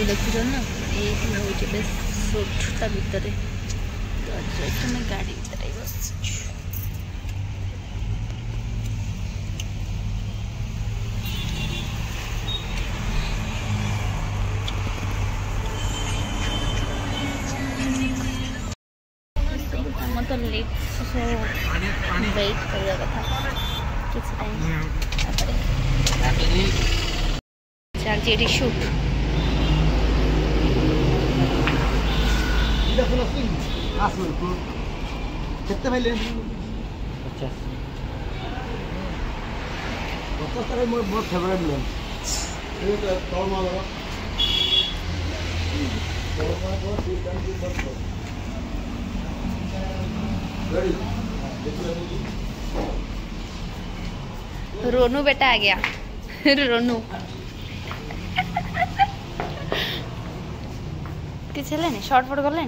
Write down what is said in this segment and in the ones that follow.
देखुच ना ये हूँ शूटा भितर तो गाड़ी भितर बस तो लेट वेट करवा कथा किसी टाइम चलती शूट कितने भाई ले मोर फेवरेट मेन रोनू बेटा आ गया रोनू किसी शॉर्ट फट गले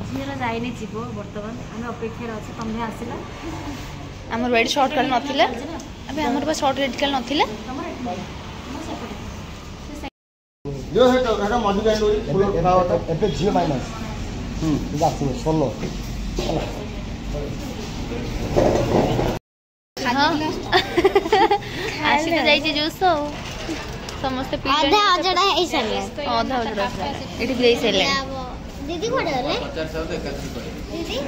झीर जाइनी जीव बर्तमान आम अपेक्षा अच्छे तुम्हें आसला आमर वेट शॉर्ट काल नथिला अबे हमर पास शॉर्ट रेड काल नथिला जो है तो मधु जाइन एपे जीरो माइनस जासी 16 आसी तो जाइए जूस समस्त पी आधा अजड़ा है सर आधा अजड़ा एठी दे सेले दीदी कोडे होले 50 दीदी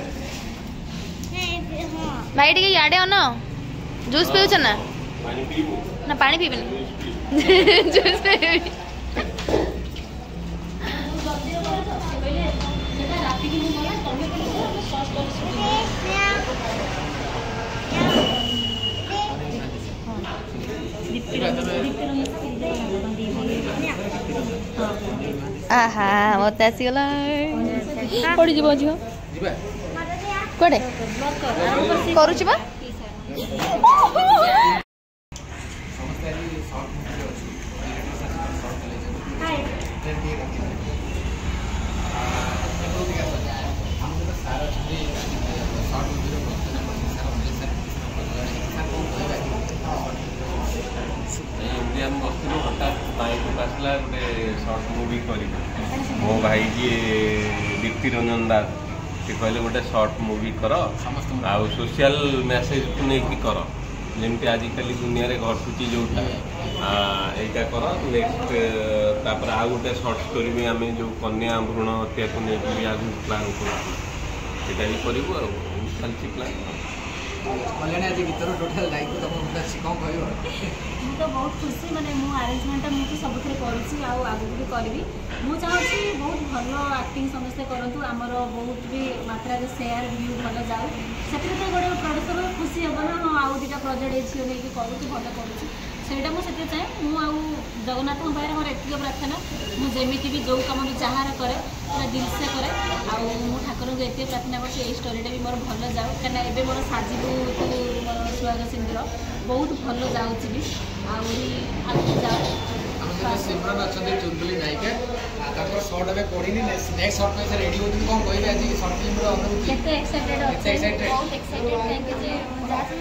हां भाई टिके याडे अन जूस पिउछ ना पानी पीबो ना पानी पीबनी जूस पीबी आहा मत आसीगला पड़ी जीव झील कड़े करुच बा आसला गोटे सर्ट मुवी कर मो भाई जी दीप्ति रंजन दास से कहले गोटे सर्ट मुवी कर आ सोशल मेसेज को लेकिन कर जमी आजिकल दुनिया रे घटुची जोटा यहाँ कर नेक्स्ट तापर आ गोटे सर्ट स्टोरी भी आम जो कन्या भ्रूण हत्या को लेकिन आगे प्लान कर चलती प्लान कल्याणी आज गीतर टोटाल दायित्व तुम कौन कह मु तो बहुत खुशी माने मो अरेंजमेंट मुझे सब करुँची आगे भी करी मुझे चाहूँगी बहुत भल एक्टिंग समस्ते करूँ आमर बहुत भी मात्रा शेयर व्यू भल जाऊ से तो गोटे प्रड्यूसर खुशी हे ना हाँ आउ दुटा प्रोजेक्ट झील नहीं करुँच भल करुँच से मुझे चाहे मुझे जगन्नाथ पाखे मोर एतिक प्रार्थना मुझे भी जो कम भी जहाँ करे पूरा दिल से करे आउ ठाकुर को एत प्रार्थना कर स्टोरीटा भी मोर भल जाऊ कहीं एवं मोर साजिबू मोर सुहाग सिंधुर बहुत भल जाऊँगी भी आगे जाऊ सिमरन अच्छा चुलबुली नायिका सर्ट ए पढ़ी नेक्स्ट सर्ट में रेडी होती कौन कहे आज सर्ट फिल्म बहुत एक्साइटेड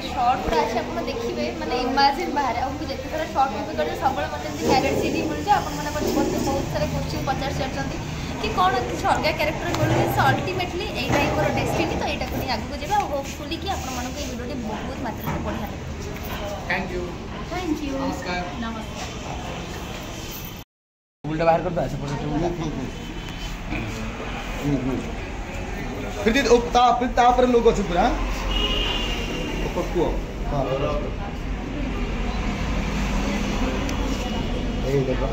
शॉर्ट गुड़ा अच्छे आप देखिए मैंने इमेजिन बाहर आपको जिते सारा शॉर्ट मुवी कर सब मतलब कैरेक्टर सीडी मिल जाए आप बहुत सारे क्वेश्चन पचार चाहते कि कौन किसी अलग कैरेक्टर मिलूँ सो अल्टीमेटली यही मोर डेस्टिनी तो यहाँ को आगे जाए और होपफुली कि आपको ये वीडियो बहुत मात्रा बढ़िया लगे थैंक यू नमस्कार नमस्कार उल्टा बाहर कर दो ऐसे फिर तापर लोग अच्छे पूरा पक्कू हां ए देखो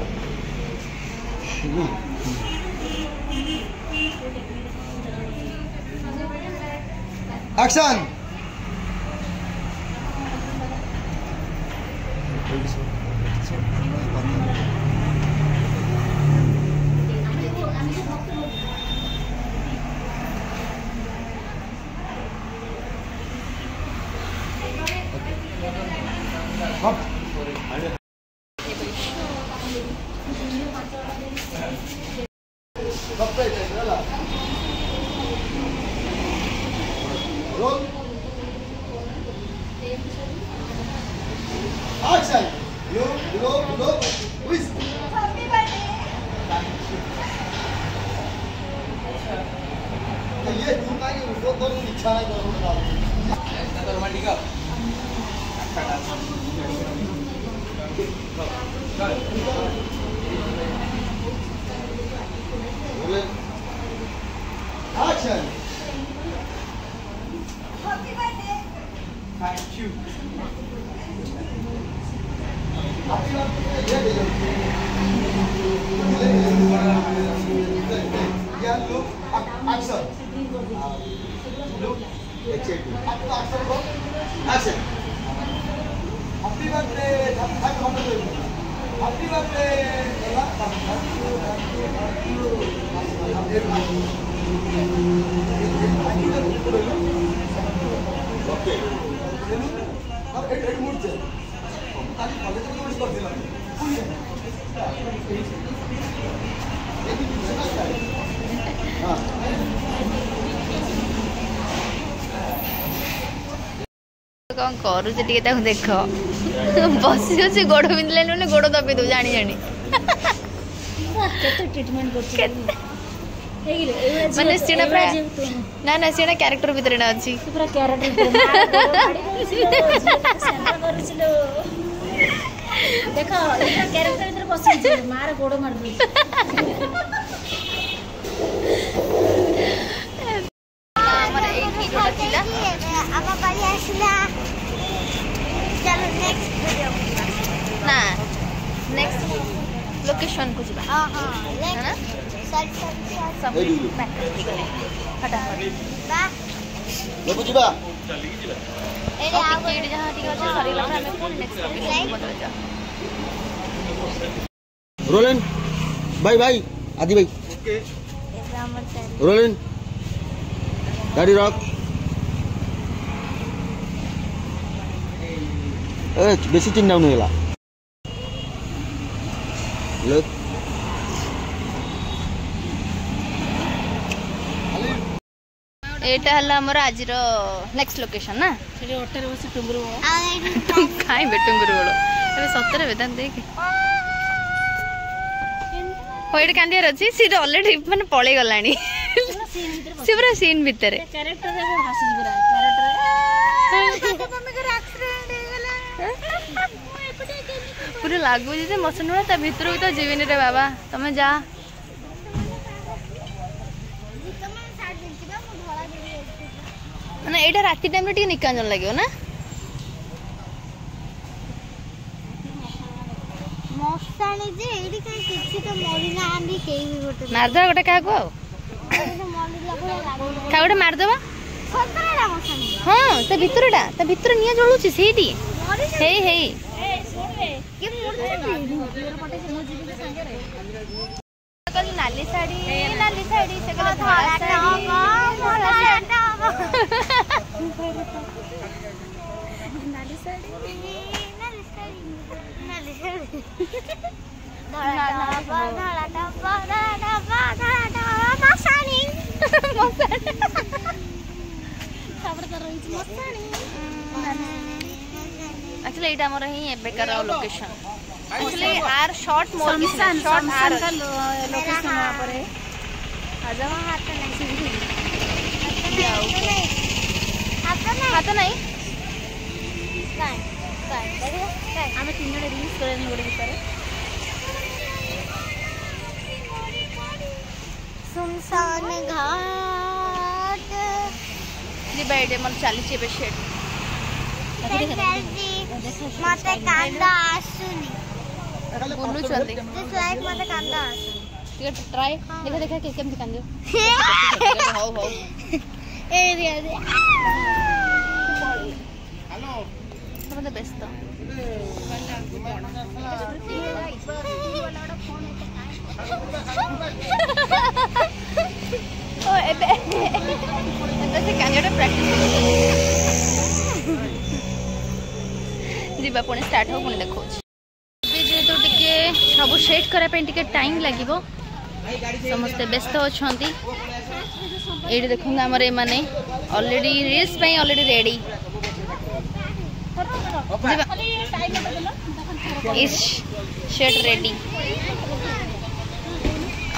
action Action. Thank you. Yeah, look, action. Look, exactly. Action. Happy birthday. Happy birthday. Okay. It mood change. ताकि कॉलेज में यूज कर दिला हां कौन करू से टिके ताको देख बसी से गोड़ बिंदले ने गोड़ दबे दो जानी जानी केते ट्रीटमेंट करछि माने सीना पूरा ना ना सीना कैरेक्टर भीतर ना अछि पूरा कैरेक्टर देखो ये कैरेक्टर भीतर बसी मार गोड़ मार दी हमर एक ही जोड़ा थिला आमा बारी आसिला चलो नेक्स्ट वीडियो ना नेक्स्ट लोकेशन को जिबा हां हां है ना सर सब पैक कर गले फटाफट बा लोग जीवा ए टिकट जहां टिकट আছে সরিলা আমরা কোন নেক্সট লোকেशन বদলে যা रोलन भाई भाई आदि भाई ओके ब्राह्मण सर रोलन गाड़ी रॉक बेसी चिन डाउन होला लुक एटा हला हमर आज रो नेक्स्ट लोकेशन ना सेठी होटल बसी टुंगरू काई बेटुंगुरु बोलो अबे सतरे वेदांत देख होइड कांदियार अछि सी ऑलरेडी माने पळे गलानी सी पूरा सीन भीतर कैरेक्टर देखो हसी पूरा कैरेक्टर मम्मी को एक्सीडेंट हो गेला पूरा लागु जे मसन वाला त भीतर तो जीविनी रे बाबा तमे जा माने एटा राती टाइम रे टी निकांजन लागियो ना मस्तानी जे एडी काई किछि तो मरि ना आंदी केई भी गोटे मार दे गोटे काको तो मरि लागो लागो का गोटे मार देबा सतरा मस्तानी हां त भीतर निया जळुची सेठी मरि हे हे ए छोड़ दे के मोर मेरे पटे से मुझे भी संगे रे कल नाली साड़ी से कल धरा टाका मोरा टाका नाली साड़ी एक्चुअली एटा हमर ही एबेकर लोकेशन एक्चुअली आर शॉर्ट मोर की शॉर्ट आर लोकेशन वहां पर है आजा हाथ नहीं हाथ नहीं आमे तीन जण रील्स करनी गोटे भितर सुनसान घाट जी बैठे मन चाली छे शेड मते कांदा आसुनी बोलू चंदी दिस लाइक मते कांदा आसुनी ठीक है ट्राई देखा के केम कांदियो हो हो ए रे हेलो समझ बेस्ट ओ एबे से कांदियोटा प्रैक्टिस जीवा पुणी स्टार्ट हो पुणी देखो जेहेतु टिके सब सेट करा पे टिके टाइम लागिवो समस्ते व्यस्त अछंती एडी देखंगा हमर ए माने ऑलरेडी रील्स पे ऑलरेडी रेडी इस शर्ट रेडी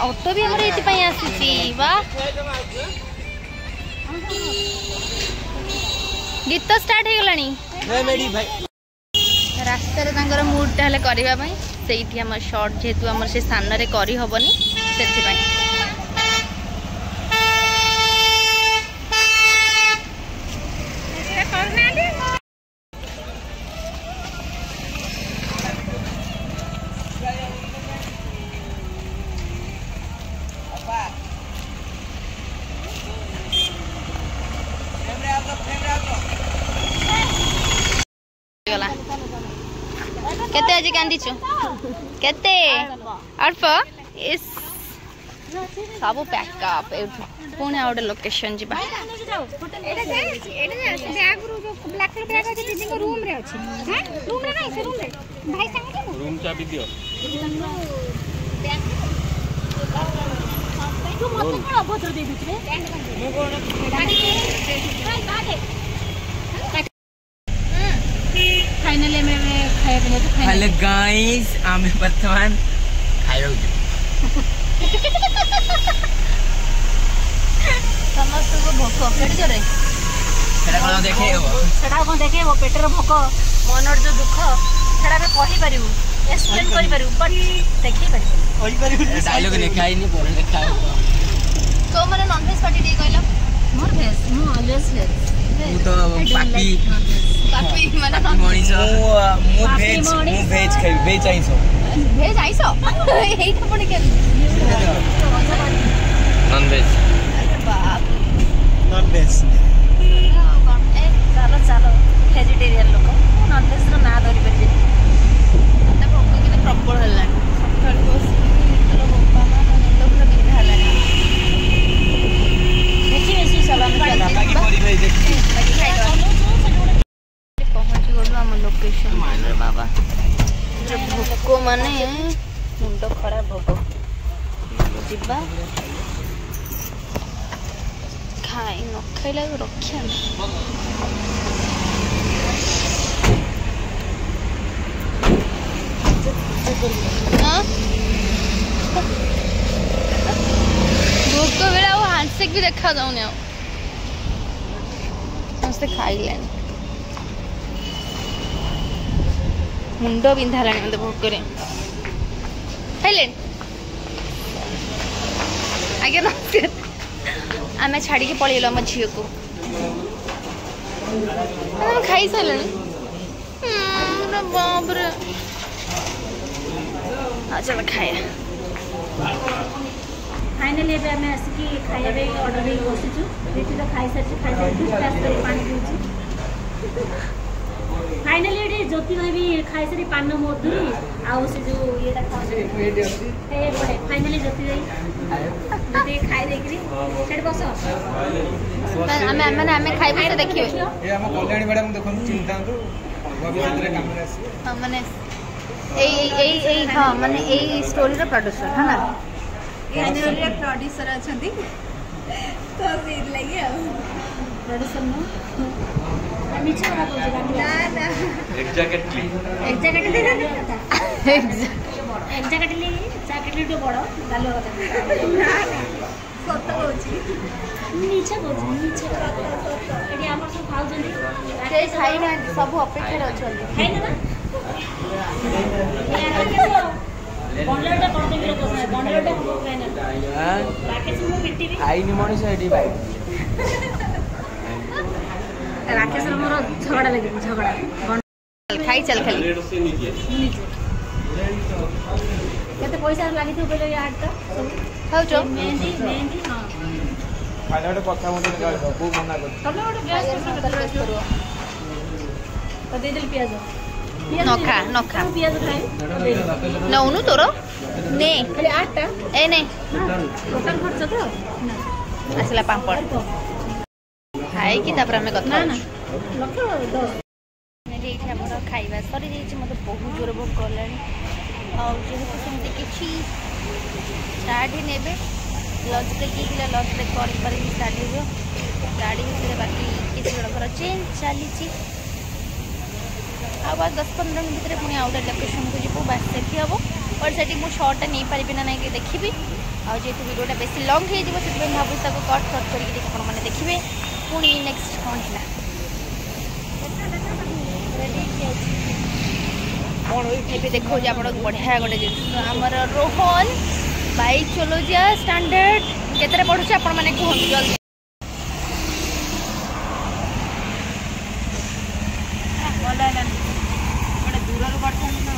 ऑटो भी हमर एति पई आसीसी वाह गीत स्टार्ट हे गलानी मैं मेडी भाई ରାସ୍ତାରେ ତାଙ୍କର ମୁଡଟା ହେଲେ କରିବା ପାଇଁ ସେଇଠି ଆମର ସର୍ଟ ଯେହେତୁ ଆମର ସେ ସ୍ଥାନରେ କରିହେବନି ସେଥିପାଇଁ केते आज कांदीचु केते अल्प इस सब पैकअप पुणे आउट लोकेशन जीबा रूम चाबी दियो फाइनली मैं खाया पीने तो हेलो गाइस आमे वर्तमान खाइरो समस्त को भोक केडी करे सेटा कोन देखेबो पेटर भोक मनर जो दुख सेटा में कहि परिबु एक्सप्लेन करि परिबु बट देखि परिबु डायलॉग लिखाई नहीं बोल लिखाओ तो माने नॉन वेज पार्टी दे कहला मोर भेज मु ऑलवेज भेज मु तो पापी पापी माने मनीष मु भेज खाइ भेज आइसो भेज आइसो एइटा पडे के नॉन वेज बाप नॉन वेज चलो चलो वेजिटेरियन लोक नॉन वेज रो ना धरि परिजे मते भोक किने प्रबल हल्ला सकाळ को चलो बाबा मुंड पूरा बिंधा हल्ला देखि बेसी सलाम बाकी परिबे देखि बाकी खाइ पहुंच गलु हम लोकेशन रे बाबा भोक माने मुंड खराब भोक जिबा खाई न खाइला रक्षा भोक बेला हांडसेक भी देखा जाऊनी समस्ते खाइले मुंड बिंधा लानी मत भोकरे खाइले आगे नमस्कार आम छाड़ी पलैल आम झील को खाई सारे बाप रे चलो खाया फाइनली एबे हमें आसिकी खाया बे ऑर्डर दे बसिछु रेटी तो खाई सारी ग्लास करे पानी पिउछु फाइनली एडी ज्योति भाई भी खाई सारी पान मधुरी आउ से जो येटा खासे ए बडे फाइनली ज्योति भाई खाई देखरी सेट बसो हमें खाइबे से देखियो ए हम कल्याणी मैडम देखन चिंतांतु भविष्य रे काम रे आसी माने हाँ माने स्टोरी प्रोड्यूसर है ना प्रोड्यूसर अच्छा तो लगे प्रोड्यूसर नो नीचे वाला बोल ना ना एग्जैक्टली तो बड़ गालो ना सत होची नीचे एडी हमर सब खाउ जनी से खाई ना सब अपेक्षा रे अछन खाइ ना बंडलटा कोन देबे तो बंडलटा हो फाइनल राकेश मु मिट्टी भी आईनी मनीष एडी भाई राकेश मोर झगड़ा लगे झगड़ा खाई चल खाली केते पैसा लागि थियो पहिले यार त खाउ जो मेहंदी हां फाइनल कथा मते निकाल को मना कर तबले ओटे गैस करो तो दे दिल प्याज नखा प्याज खाए नौनु तोर ने खाली 8टा ए ने टोटल खर्च तो आसला पापड़ खाई कि तापर हमें कथा ना ना लक्ष्य 10 मेरे एठी हमर खाइबा सरी जाई छी मते बहुत जोर भोक करलानी और जेहेतु सेमती किछि स्टार्ट ही नेबे लंच ब्रेक ही लंच ब्रेक पर स्टार्ट हो गाड़ी भितर बाकी किसी जणकर चेंज चली बस 10-15 मिनट भितर पुणी आउट लोकेशन को जीव बास देखी हम और से मुझे शॉर्टा नहीं पारि ना ना देखी और जेहतु वीडियोटा बेसी लंग हो भावुँ ताको कट करके मैंने देखिए पुणी नेक्स्ट कौन है ଏବେ ଦେଖାଉଛି ଆପଣଙ୍କୁ ବଢ଼ିଆ ଗୋଟେ ଜିନିଷ ଆମର ରୋହନ ବାଇକ୍ ଚଲାଉଛି ଷ୍ଟାଣ୍ଡାର୍ଡ କେତେରେ ପଢ଼ୁଛି ଆପଣମାନେ କୁହନ୍ତୁ ଜଲ୍ଦି। ଦୂରରୁ ପଢ଼ିଥାନ୍ତି ନା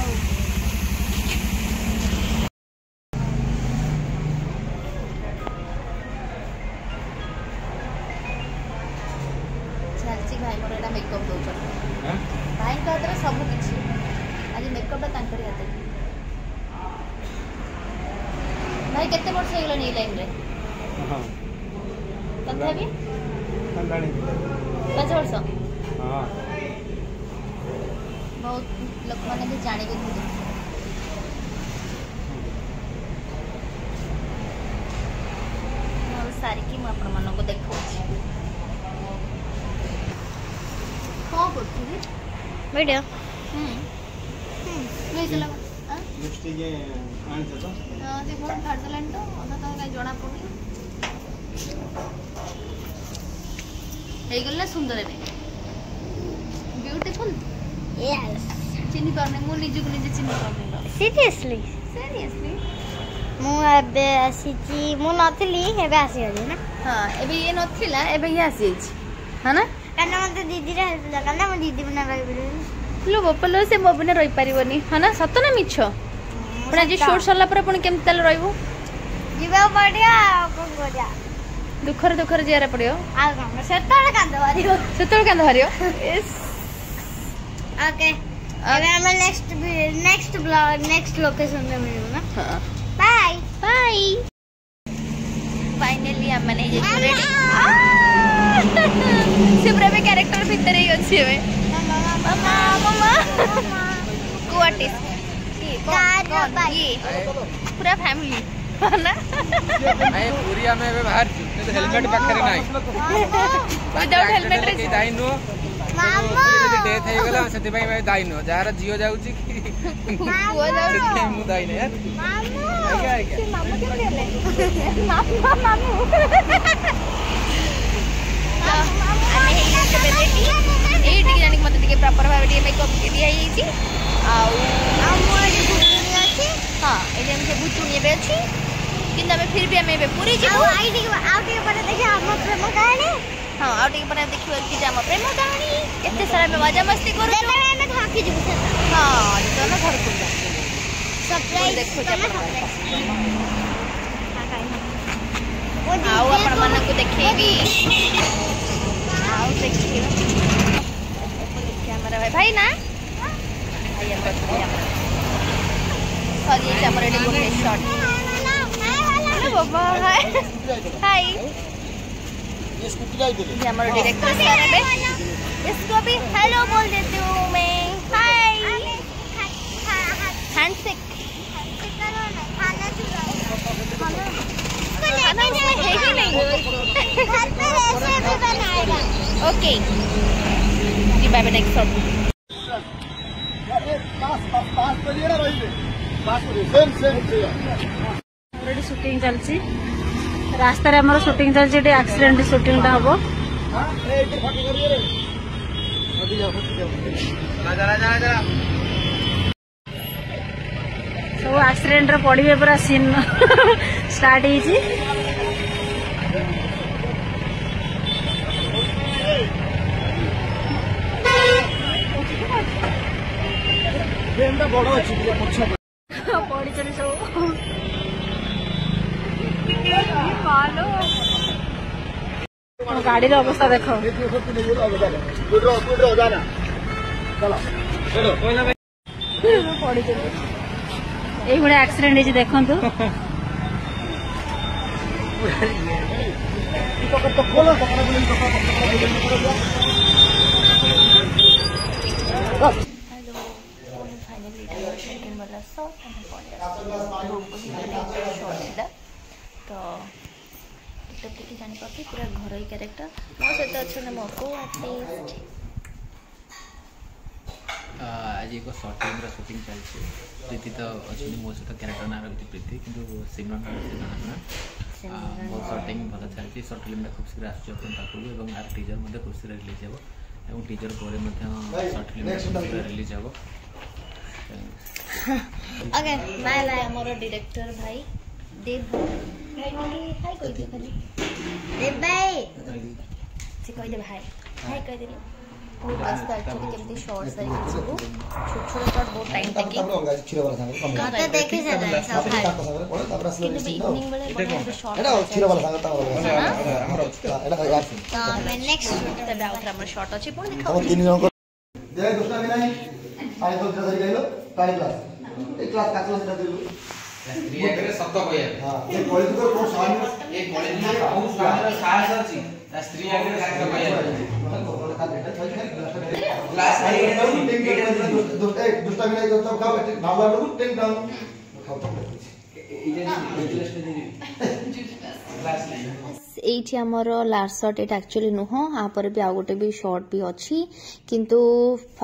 ଚାଲିଛି ଭାଇ ମୋର ଏଇଟା ମେକଅପ୍ ଦେଉଛନ୍ତି ଭାଇଙ୍କ ହାତରେ ସବୁ କିଛି ଆଜି ମେକଅପ୍ଟା ତାଙ୍କରି ହାତରେ। ଭାଇ କେତେ ବର୍ଷ ହେଇଗଲାଣି ଏଇ ଲାଇନ୍ରେ ତଥାପି 5 ବର୍ଷ ବହୁତ ଲୋକମାନେ ବି ଜାଣିବେ ଖୋଜେ ସାରିକି ମୁଁ ଆପଣମାନଙ୍କୁ ଦେଖାଉଛି କ'ଣ କରୁଥିଲି ଭିଡ଼ିଓ ସେ ଫୋନ୍ ଛାଡ଼ିଦେଲାଣି ତ ଅଧା ତ କାହିଁ ଜଣାପଡ଼ୁନି ହେଇଗଲା ସୁନ୍ଦର ଏବେ ବ୍ୟୁଟିଫୁଲ୍ ଚିହ୍ନି ପାରୁନି ମୁଁ ନିଜକୁ ନିଜେ ଚିହ୍ନି ପାରୁନି ସିରିୟସଲି ମୁଁ ଏବେ ଆସିଛି ମୁଁ ନଥିଲି ଏବେ ଆସିଗଲି ନା ହଁ ଏବେ ଇଏ ନଥିଲା ଏବେ ଇଏ ଆସିଯାଇଛି ହଁ ନା କାରଣ ମୋତେ ଦିଦିର ହେଲ୍ପ ଦରକାର ନା ମୁଁ ଦିଦି ବିନା ରହିପାରିବିନି लो गोपाल से मो बिना रही पारिबनी है ना सत ना मिछ पुणी आज शूट सरला पर पुणी केमती ताले रहबो जीवा पड़िया कोन करिया दुखर जियारे पड़ियो आ काम सेतळे कांद भारियो यस ओके अबे हम नेक्स्ट ब्लॉग नेक्स्ट लोकेशन में मिलू ना बाय फाइनली हम माने जे रेडी से पूरा में कैरेक्टर भीतर ही अछि एबे मामा को आर्टिस्ट ये पूरा फैमिली ना मैं पूरी में बाहर हेलमेट पाखरे नाही विदाउट हेलमेट रे दाई नो मामा डेथ हे गेला सेति भाई मैं दाई नो जार जियो जाउची कि वो जाउची मु दाई नै यार मामू आगे मामू के ले मामू मत प्रॉपर भाव मेकअप दिखाई हाँ ये भूतुणी अच्छी कि फिर भी आम पूरी हाँ आगे देखा कि आम प्रेम कहानी एत सारा मजा मस्ती कर हाँ घर को देखो देखेबी कैमरा भाई ना शॉट हाय हमारे डायरेक्टर सर है इसको भी हेलो बोल देती हूँ मैं हाय हैंडशेक ओके जी bye bye next shot already shooting चलची रास्ता रे हमर शूटिंग चलची टे एक्सीडेंट शूटिंग ता हबो सब एक्सीडेंट रे पड़िबे पूरा सीन स्टार्ट ହେଇची बड़ अच्छी पड़ी चली सब गाड़ी अवस्था देख पड़ी चली ये एक्सीडेंट है देखु तो देखिए जापारे पूरा घर कैरेक्टर मो सहित अच्छा मो को आर्टिस्ट आज एक सर्ट फिल्म शूटिंग चलती प्रीति तो अच्छी मो सहित क्यारेक्टर ना रही प्रीति कि सिमरन बहुत सर्टिंग भल चलती सर्ट फिल्म खूब शीघ्र आसुँ आर टीजर खूब शीघ्र रिलीज हो टीजर पर सर्ट फिल्म रिलीज हो ओके बाय बाय हमारा डायरेक्टर भाई देव भाई हाय कह दे खाली देव भाई से कह दे भाई हाय कह दे बहुत व्यस्त एक्चुअली केमती शॉर्ट्स है सब छोट छोट शॉट बहुत टाइम टेकिंग क्षीर वाला सांग कते देखे जाता सब भाई तापर किंतु इवनिंग बेले बड़ा शॉर्ट एटा क्षीर वाला सांग तापर हमर एटा यार तो मैं नेक्स्ट तबे आउट हमर शॉर्ट अछि पुण देखा हम तीन जन को दे दुष्टा भी नहीं आइ तो जरा गइलो टाइम क्लास एक क्लास का क्लास दिलु क्रिया करे शब्द कहया हां ये कॉलेज को कोन सामने एक कॉलेज में बहुत स्वामी साहस अछि स्त्री आगे शब्द कहया क्लास दुष्टा भी नहीं करता का भावला लोग टेक डाउन एठी हमर लास्ट शॉट एटा एक्चुअली नुह आ पर भी आ गोटे भी शॉट भी अछि किंतु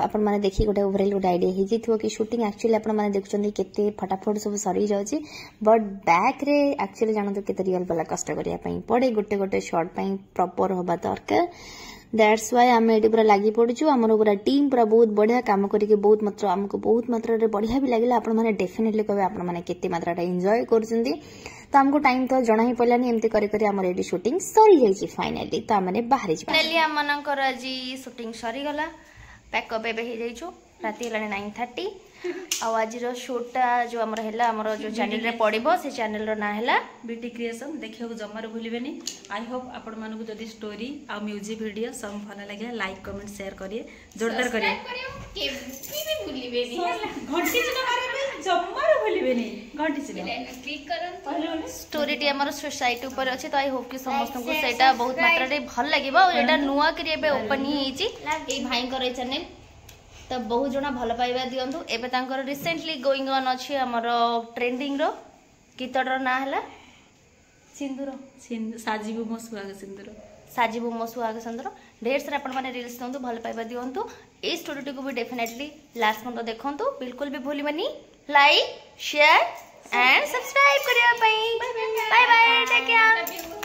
आपण माने देखि गोटे ओवरऑल गोटे आईडिया हे जिथो कि शूटिंग एक्चुअली आपण माने देखछन केते फटाफट सब सरी जाउची बट बैक रे एक्चुअली जानतो केते रियल वाला कष्ट करिया पई पड़े गोटे गोटे शॉट पई प्रॉपर होबा दरकार दैट्स व्हाई आम एटी पूरा लगी पड़ू आम पूरा टीम पूरा बहुत बढ़िया काम करके बहुत मात्रा आमको बहुत मात्रा बढ़िया भी लगे आपण मैंने डेफिनेटली कहे आपण मैंने केते मात्रा एंजॉय कर तो आमको टाइम तो जना ही पड़ानी एमती करी आम एटी शूटिंग सरी जाइए फाइनाली तो आम बाहरी फाइनाली आम मनकर आज शूटिंग सरीगला पैकअप एबे हो जाइछु राति हेलाने 9:30 आज शोटा जो आमर हैला आमर जो चैनल रे पड़िबो से चैनल रो ना हैला बीटी क्रिएशन देखियो जमार भूलिबेनी आई होप आपण मानको जदी स्टोरी आ म्यूजिक वीडियो सब भल लागे लाइक कमेंट शेयर करिए जोरदार करिए केबी भी भूलिबेनी घंटी चिन्ह मारिबे जमार भूलिबेनी घंटी चिन्ह क्लिक करन स्टोरी टी आमर सोसाइटी ऊपर अछि तो आई होप कि समस्त को सेटा बहुत मात्रा रे भल लागिबो एटा नुवा करी एबे ओपन ही हिची ए भाई कर चैनल तो बहुत जना भल पाइबा दियंतु एबे तांकर रिसेंटली गोइंग ऑन अछि हमर ट्रेंडिंग रो गीतडर ना हला सिंदूर साजीबु मो सुहाग सिंदूर साजीबु मो सुहाग सिंदूर ढेर सारा अपन माने रील्स दंतु भल पाइबा दियंतु ए स्टोरी को भी डेफिनेटली लास्ट पर्यंत देखंतु बिल्कुल भी भूलिबनी लाइक शेयर एंड सब्सक्राइब करिया पई बाय बाय टेक केयर